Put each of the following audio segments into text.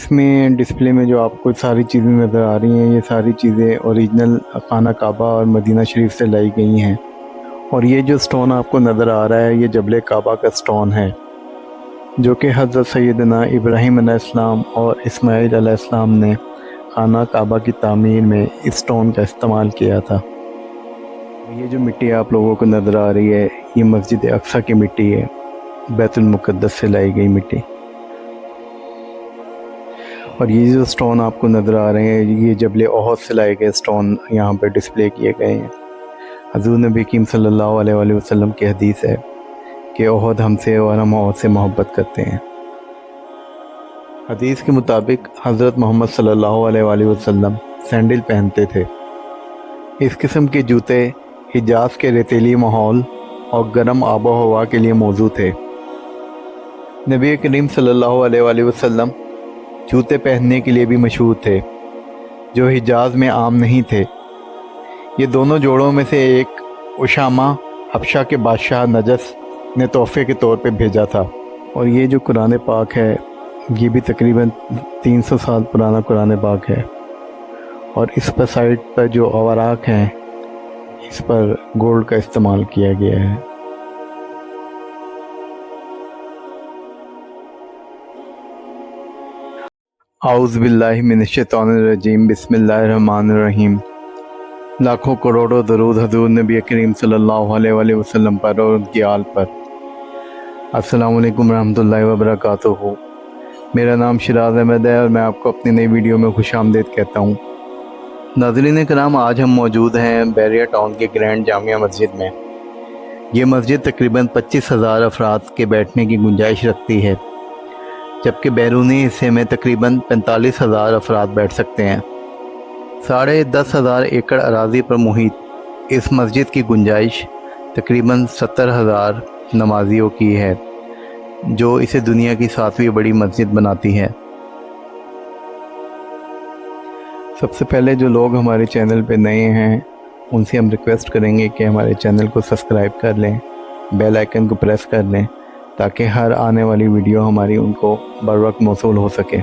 اس میں ڈسپلے میں جو آپ کو ساری چیزیں نظر آ رہی ہیں، یہ ساری چیزیں اوریجنل خانہ کعبہ اور مدینہ شریف سے لائی گئی ہیں۔ اور یہ جو سٹون آپ کو نظر آ رہا ہے، یہ جبل کعبہ کا سٹون ہے، جو کہ حضرت سیدنا ابراہیم علیہ السلام اور اسماعیل علیہ السلام نے خانہ کعبہ کی تعمیر میں اس سٹون کا استعمال کیا تھا۔ یہ جو مٹی آپ لوگوں کو نظر آ رہی ہے، یہ مسجد اقصی کی مٹی ہے، بیت المقدس سے لائی گئی مٹی۔ اور یہ جو سٹون آپ کو نظر آ رہے ہیں، یہ جبل احد سے لائے گئے سٹون یہاں پہ ڈسپلے کیے گئے ہیں۔ حضور نبی کریم صلی اللہ علیہ وآلہ وسلم کی حدیث ہے کہ احد ہم سے اور ہم احد سے محبت کرتے ہیں۔ حدیث کے مطابق حضرت محمد صلی اللہ علیہ وآلہ وسلم سینڈل پہنتے تھے۔ اس قسم کے جوتے حجاز کے ریتیلی ماحول اور گرم آب و ہوا کے لیے موزوں تھے۔ نبی کریم صلی اللہ علیہ وآلہ وسلم جوتے پہننے کے لیے بھی مشہور تھے، جو حجاز میں عام نہیں تھے۔ یہ دونوں جوڑوں میں سے ایک اشامہ حبشہ کے بادشاہ نجس نے تحفے کے طور پہ بھیجا تھا۔ اور یہ جو قرآن پاک ہے، یہ بھی تقریباً 300 سال پرانا قرآن پاک ہے، اور اس پر سائڈ پر جو اوراق ہیں، اس پر گولڈ کا استعمال کیا گیا ہے۔ اعوذ باللہ من الشیطان الرجیم، بسم اللہ الرحمن الرحیم۔ لاکھوں کروڑوں درود حضور نبی کریم صلی اللہ علیہ وآلہ وسلم پر اور ان کی آل پر۔ السلام علیکم ورحمۃ اللہ وبرکاتہ۔ میرا نام شیراز احمد ہے اور میں آپ کو اپنی نئی ویڈیو میں خوش آمدید کہتا ہوں۔ ناظرین کرام، آج ہم موجود ہیں بیریا ٹاؤن کے گرینڈ جامعہ مسجد میں۔ یہ مسجد تقریباً 25,000 افراد کے بیٹھنے کی گنجائش رکھتی ہے، جبکہ بیرونی حصے میں تقریباً 45,000 افراد بیٹھ سکتے ہیں۔ 10,500 ایکڑ اراضی پر محیط اس مسجد کی گنجائش تقریباً 70,000 نمازیوں کی ہے، جو اسے دنیا کی 7ویں بڑی مسجد بناتی ہے۔ سب سے پہلے جو لوگ ہمارے چینل پہ نئے ہیں، ان سے ہم ریکویسٹ کریں گے کہ ہمارے چینل کو سبسکرائب کر لیں، بیل آئیکن کو پریس کر لیں، تاکہ ہر آنے والی ویڈیو ہماری ان کو بر وقت موصول ہو سکے۔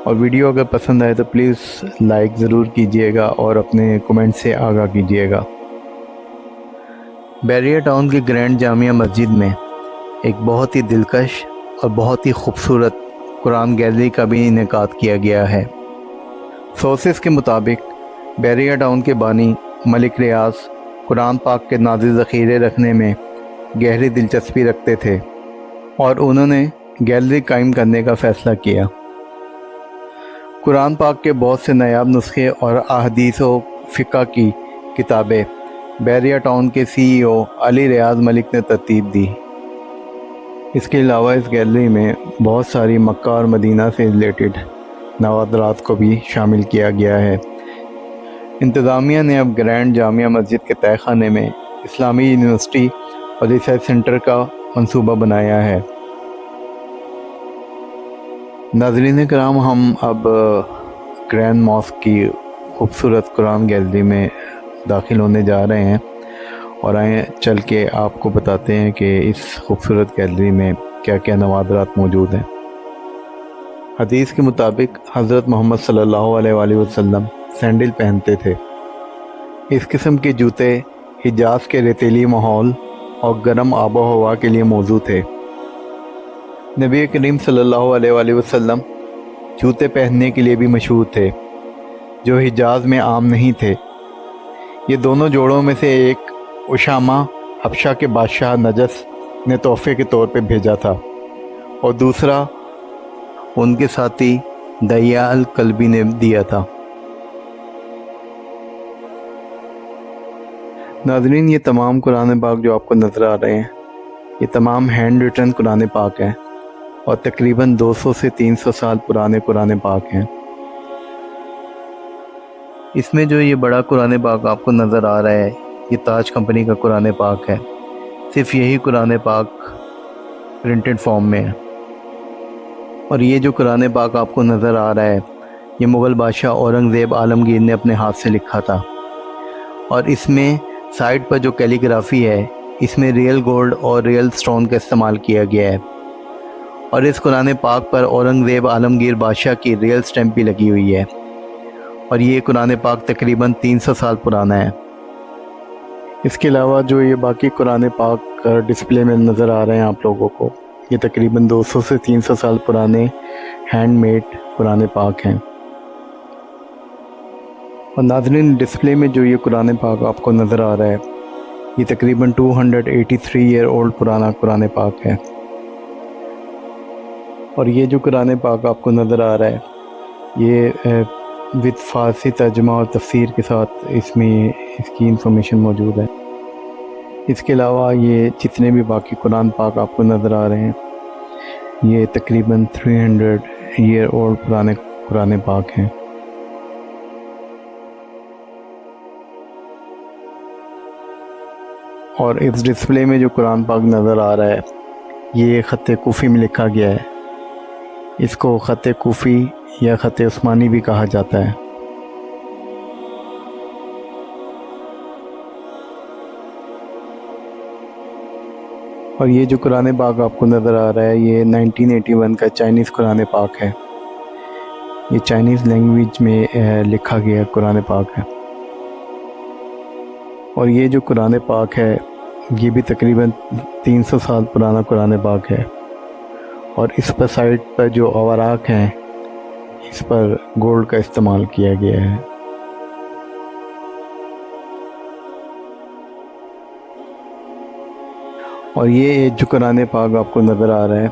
اور ویڈیو اگر پسند آئے تو پلیز لائک ضرور کیجئے گا اور اپنے کومنٹ سے آگاہ کیجئے گا۔ بیریا ٹاؤن کی گرینڈ جامعہ مسجد میں ایک بہت ہی دلکش اور بہت ہی خوبصورت قرآن گیلری کا بھی انعقاد کیا گیا ہے۔ سورسز کے مطابق بیریا ٹاؤن کے بانی ملک ریاض قرآن پاک کے نازل ذخیرے رکھنے میں گہری دلچسپی رکھتے تھے، اور انہوں نے گیلری قائم کرنے کا فیصلہ کیا۔ قرآن پاک کے بہت سے نایاب نسخے اور احادیث و فقہ کی کتابیں بیریا ٹاؤن کے CEO علی ریاض ملک نے ترتیب دی۔ اس کے علاوہ اس گیلری میں بہت ساری مکہ اور مدینہ سے ریلیٹڈ نوادرات کو بھی شامل کیا گیا ہے۔ انتظامیہ نے اب گرینڈ جامعہ مسجد کے تہہ خانے میں اسلامی یونیورسٹی اور ریسرچ سینٹر کا منصوبہ بنایا ہے۔ ناظرین کرام، ہم اب گرینڈ ماسک کی خوبصورت قرآن گیلری میں داخل ہونے جا رہے ہیں، اور آئیں چل کے آپ کو بتاتے ہیں کہ اس خوبصورت گیلری میں کیا کیا نوادرات موجود ہیں۔ حدیث کے مطابق حضرت محمد صلی اللہ علیہ وآلہ وسلم سینڈل پہنتے تھے۔ اس قسم کے جوتے حجاز کے ریتیلی ماحول اور گرم آب و ہوا کے لیے موزوں تھے۔ نبی کریم صلی اللہ علیہ وآلہ وسلم جوتے پہننے کے لیے بھی مشہور تھے، جو حجاز میں عام نہیں تھے۔ یہ دونوں جوڑوں میں سے ایک اشامہ حبشہ کے بادشاہ نجس نے تحفے کے طور پہ بھیجا تھا، اور دوسرا ان کے ساتھی دہیہ الکلبی نے دیا تھا۔ ناظرین، یہ تمام قرآن پاک جو آپ کو نظر آ رہے ہیں، یہ تمام ہینڈ ریٹن قرآن پاک ہیں، اور تقریباً 200 سے 300 سال پرانے قرآن پاک ہیں۔ اس میں جو یہ بڑا قرآن پاک آپ کو نظر آ رہا ہے، یہ تاج کمپنی کا قرآن پاک ہے۔ صرف یہی قرآن پاک پرنٹڈ فارم میں ہے۔ اور یہ جو قرآن پاک آپ کو نظر آ رہا ہے، یہ مغل بادشاہ اورنگزیب عالمگیر نے اپنے ہاتھ سے لکھا تھا، اور اس میں سائڈ پر جو کیلیگرافی ہے، اس میں ریئل گولڈ اور ریئل سٹون کا استعمال کیا گیا ہے، اور اس قرآن پاک پر اورنگزیب عالمگیر بادشاہ کی ریئل سٹیمپ بھی لگی ہوئی ہے، اور یہ قرآن پاک تقریباً 300 سال پرانا ہے۔ اس کے علاوہ جو یہ باقی قرآن پاک ڈسپلے میں نظر آ رہے ہیں آپ لوگوں کو، یہ تقریباً 200 سے 300 سال پرانے ہینڈ میڈ قرآن پاک ہیں۔ اور ناظرین، ڈسپلے میں جو یہ قرآن پاک آپ کو نظر آ رہا ہے، یہ تقریباً 283 ایئر اولڈ پرانا قرآن پاک ہے۔ اور یہ جو قرآن پاک آپ کو نظر آ رہا ہے، یہ وتھ فارسی ترجمہ اور تفسیر کے ساتھ اس کی انفارمیشن موجود ہے۔ اس کے علاوہ یہ جتنے بھی باقی قرآن پاک آپ کو نظر آ رہے ہیں، یہ تقریباً 300 ایئر اولڈ پرانے قرآن پاک ہیں۔ اور اس ڈسپلے میں جو قرآن پاک نظر آ رہا ہے، یہ خط کوفی میں لکھا گیا ہے۔ اس کو خط کوفی یا خط عثمانی بھی کہا جاتا ہے۔ اور یہ جو قرآن پاک آپ کو نظر آ رہا ہے، یہ 1981 کا چائنیز قرآن پاک ہے۔ یہ چائنیز لینگویج میں لکھا گیا قرآن پاک ہے۔ اور یہ جو قرآن پاک ہے، یہ بھی تقریباً 300 سال پرانا قرآن پاک ہے۔ اور اس پر سائڈ پر جو اوراق ہیں، اس پر گولڈ کا استعمال کیا گیا ہے۔ اور یہ جو قرآن پاک آپ کو نظر آ رہا ہے،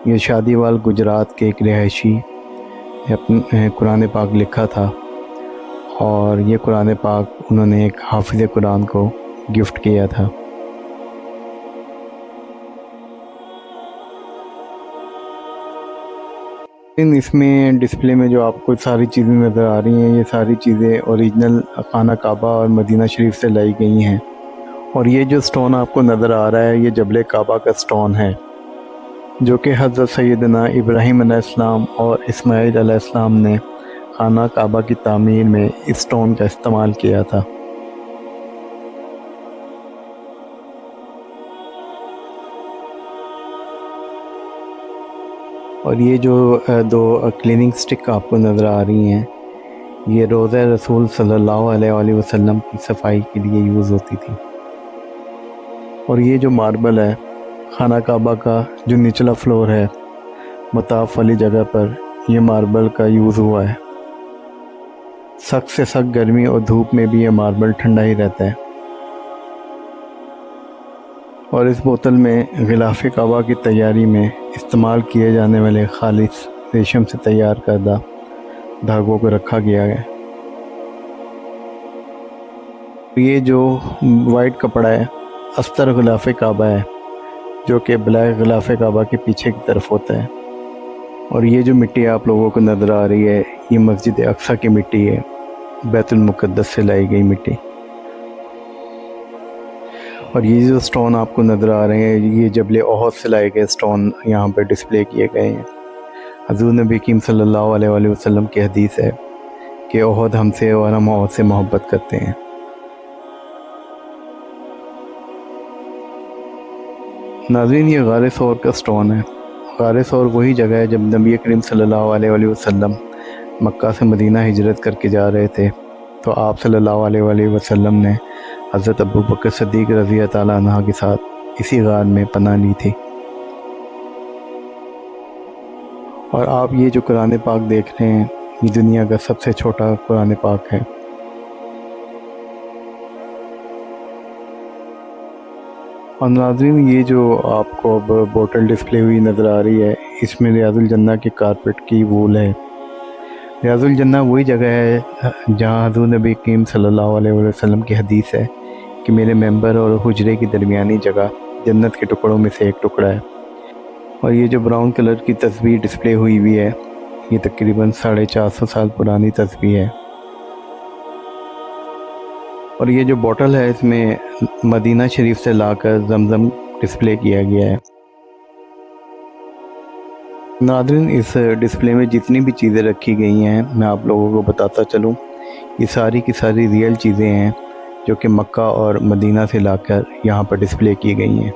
یہ شادی وال گجرات کے ایک رہائشی اپنے قرآن پاک لکھا تھا، اور یہ قرآن پاک انہوں نے ایک حافظ قرآن کو گفٹ کیا تھا۔ اس میں ڈسپلے میں جو آپ کو ساری چیزیں نظر آ رہی ہیں، یہ ساری چیزیں اوریجنل خانہ کعبہ اور مدینہ شریف سے لائی گئی ہیں۔ اور یہ جو سٹون آپ کو نظر آ رہا ہے، یہ جبل کعبہ کا سٹون ہے، جو کہ حضرت سیدنا ابراہیم علیہ السلام اور اسماعیل علیہ السلام نے خانہ کعبہ کی تعمیر میں اس سٹون کا استعمال کیا تھا۔ اور یہ جو دو کلیننگ سٹک آپ کو نظر آ رہی ہیں، یہ روضہ رسول صلی اللہ علیہ وآلہ وسلم کی صفائی کے لیے یوز ہوتی تھی۔ اور یہ جو ماربل ہے، خانہ کعبہ کا جو نچلا فلور ہے، مطاف والی جگہ پر یہ ماربل کا یوز ہوا ہے۔ سخت سے سخت گرمی اور دھوپ میں بھی یہ ماربل ٹھنڈا ہی رہتا ہے۔ اور اس بوتل میں غلاف کعبہ کی تیاری میں استعمال کیے جانے والے خالص ریشم سے تیار کردہ دھاگوں کو رکھا گیا ہے۔ یہ جو وائٹ کپڑا ہے، استر غلاف کعبہ ہے، جو کہ بلیک غلاف کعبہ کے پیچھے کی طرف ہوتا ہے۔ اور یہ جو مٹی آپ لوگوں کو نظر آ رہی ہے، یہ مسجد اقصیٰ کی مٹی ہے، بیت المقدس سے لائی گئی مٹی۔ اور یہ جو سٹون آپ کو نظر آ رہے ہیں، یہ جبل احد سے لائے گئے سٹون یہاں پہ ڈسپلے کیے گئے ہیں۔ حضور نبی کریم صلی اللہ علیہ وآلہ وسلم کی حدیث ہے کہ احد ہم سے اور ہم احد سے محبت کرتے ہیں۔ ناظرین، یہ غار ثور کا سٹون ہے۔ غار ثور وہی جگہ ہے جب نبی کریم صلی اللہ علیہ وآلہ وسلم مکہ سے مدینہ ہجرت کر کے جا رہے تھے، تو آپ صلی اللہ علیہ وآلہ وسلم نے حضرت ابوبکر صدیق رضی اللہ تعالیٰ عنہ کے ساتھ اسی غار میں پناہ لی تھی۔ اور آپ یہ جو قرآن پاک دیکھ رہے ہیں، یہ دنیا کا سب سے چھوٹا قرآن پاک ہے۔ اور ناظرین، یہ جو آپ کو اب بوٹل ڈسپلے ہوئی نظر آ رہی ہے، اس میں ریاض الجنہ کے کارپٹ کی وول ہے۔ ریاض الجنہ وہی جگہ ہے جہاں حضور نبی کریم صلی اللہ علیہ وسلم کی حدیث ہے کہ میرے ممبر اور حجرے کی درمیانی جگہ جنت کے ٹکڑوں میں سے ایک ٹکڑا ہے۔ اور یہ جو براؤن کلر کی تصویر ڈسپلے ہوئی ہے، یہ تقریباً 450 سال پرانی تصویر ہے۔ اور یہ جو بوٹل ہے، اس میں مدینہ شریف سے لا کر زمزم ڈسپلے کیا گیا ہے۔ ناظرین، اس ڈسپلے میں جتنی بھی چیزیں رکھی گئی ہیں، میں آپ لوگوں کو بتاتا چلوں، یہ ساری کی ساری ریئل چیزیں ہیں جو کہ مکہ اور مدینہ سے لا کر یہاں پر ڈسپلے کی گئی ہیں۔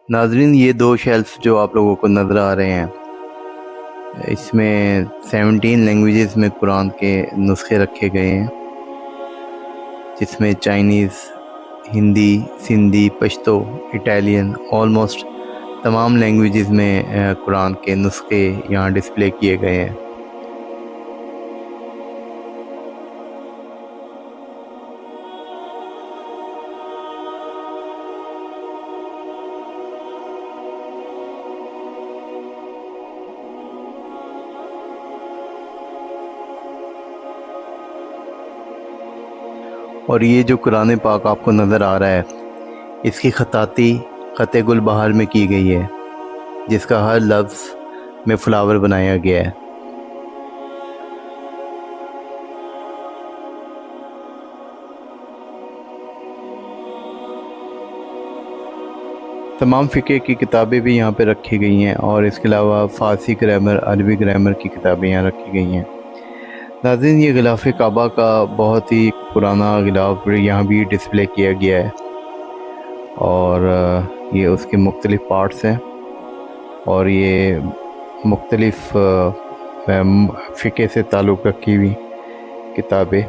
ناظرین یہ دو شیلف جو آپ لوگوں کو نظر آ رہے ہیں اس میں 17 لینگویجز میں قرآن کے نسخے رکھے گئے ہیں، جس میں Chinese, Hindi, Sindhi, Pashto, Italian, almost تمام لینگویجز میں قرآن کے نسخے یہاں ڈسپلے کیے گئے ہیں۔ اور یہ جو قرآن پاک آپ کو نظر آ رہا ہے اس کی خطاطی خط گل بہار میں کی گئی ہے، جس کا ہر لفظ میں فلاور بنایا گیا ہے۔ تمام فقہ کی کتابیں بھی یہاں پہ رکھی گئی ہیں، اور اس کے علاوہ فارسی گرامر، عربی گرامر کی کتابیں یہاں رکھی گئی ہیں۔ ناظرین یہ غلاف کعبہ کا بہت ہی پرانا غلاف یہاں بھی ڈسپلے کیا گیا ہے، اور یہ اس کے مختلف پارٹس ہیں، اور یہ مختلف فقہ سے تعلق رکھی ہوئی کتابیں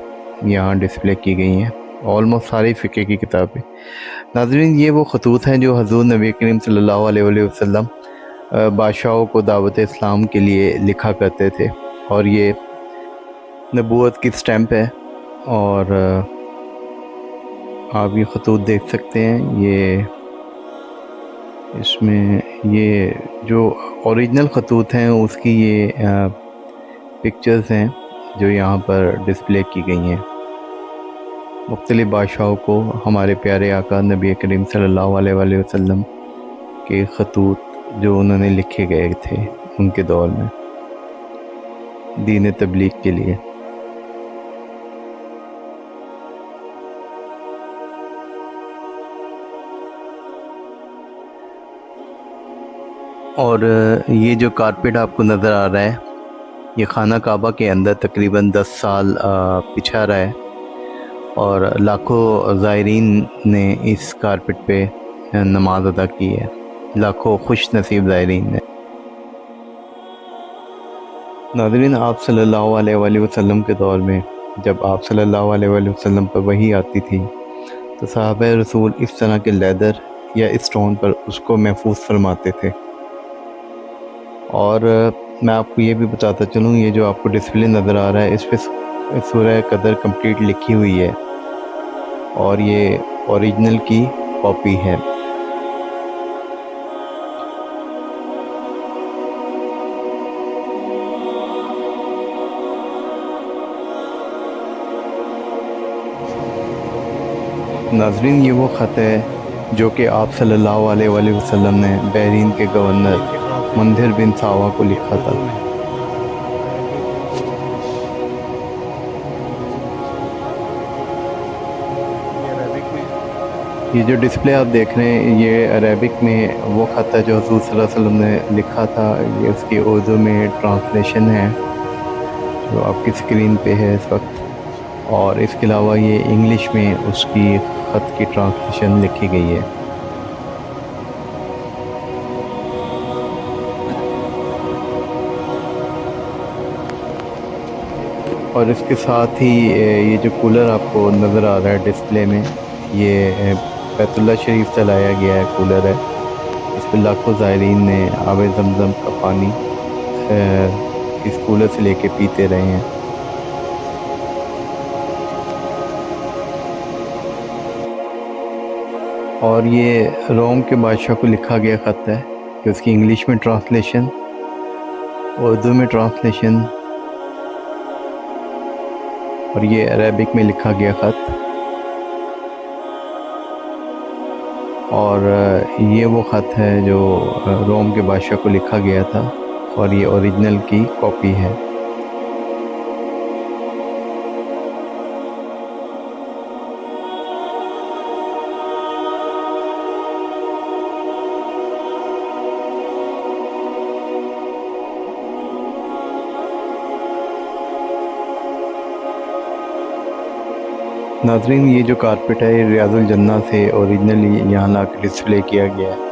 یہاں ڈسپلے کی گئی ہیں، آلموسٹ ساری فقہ کی کتابیں۔ ناظرین یہ وہ خطوط ہیں جو حضور نبی کریم صلی اللہ علیہ وآلہ وسلم بادشاہوں کو دعوت اسلام کے لیے لکھا کرتے تھے، اور یہ نبوت کی سٹیمپ ہے، اور آپ یہ خطوط دیکھ سکتے ہیں۔ یہ اس میں یہ جو اوریجنل خطوط ہیں اس کی یہ پکچرز ہیں جو یہاں پر ڈسپلے کی گئی ہیں، مختلف بادشاہوں کو ہمارے پیارے آقا نبی کریم صلی اللہ علیہ وآلہ وسلم کے خطوط جو انہوں نے لکھے گئے تھے ان کے دور میں دین تبلیغ کے لیے۔ اور یہ جو کارپیٹ آپ کو نظر آ رہا ہے یہ خانہ کعبہ کے اندر تقریباً 10 سال بچھا رہا ہے، اور لاکھوں زائرین نے اس کارپٹ پہ نماز ادا کی ہے، لاکھوں خوش نصیب زائرین نے۔ ناظرین آپ صلی اللہ علیہ وآلہ وسلم کے دور میں جب آپ صلی اللہ علیہ وآلہ وسلم پر وحی آتی تھی تو صحابہ رسول اس طرح کے لیدر یا اسٹون پر اس کو محفوظ فرماتے تھے۔ اور میں آپ کو یہ بھی بتاتا چلوں، یہ جو آپ کو ڈسپلے نظر آ رہا ہے اس پہ سورہ قدر کمپلیٹ لکھی ہوئی ہے، اور یہ اوریجنل کی کاپی ہے۔ ناظرین یہ وہ خط ہے جو کہ آپ صلی اللہ علیہ وآلہ وسلم نے بحرین کے گورنر مندر بن ساوا کو لکھا تھا۔ یہ جو ڈسپلے آپ دیکھ رہے ہیں یہ عربک میں وہ خط ہے جو حضور صلی اللہ علیہ وسلم نے لکھا تھا، یہ اس کی اردو میں ٹرانسلیشن ہے جو آپ کی اسکرین پہ ہے اس وقت، اور اس کے علاوہ یہ انگلش میں اس کی خط کی ٹرانسلیشن لکھی گئی ہے۔ اور اس کے ساتھ ہی یہ جو کولر آپ کو نظر آ رہا ہے ڈسپلے میں یہ بیت اللہ شریف سے لایا گیا ہے کولر ہے، اس پہ لاکھوں زائرین نے آب زمزم کا پانی اس کولر سے لے کے پیتے رہے ہیں۔ اور یہ روم کے بادشاہ کو لکھا گیا خط ہے کہ اس کی انگلش میں ٹرانسلیشن، اردو میں ٹرانسلیشن، اور یہ عربک میں لکھا گیا خط، اور یہ وہ خط ہے جو روم کے بادشاہ کو لکھا گیا تھا، اور یہ اوریجنل کی کاپی ہے۔ ناظرین یہ جو کارپٹ ہے یہ ریاض الجنہ سے اوریجنلی یہاں لا کے ڈسپلے کیا گیا ہے۔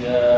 Yeah.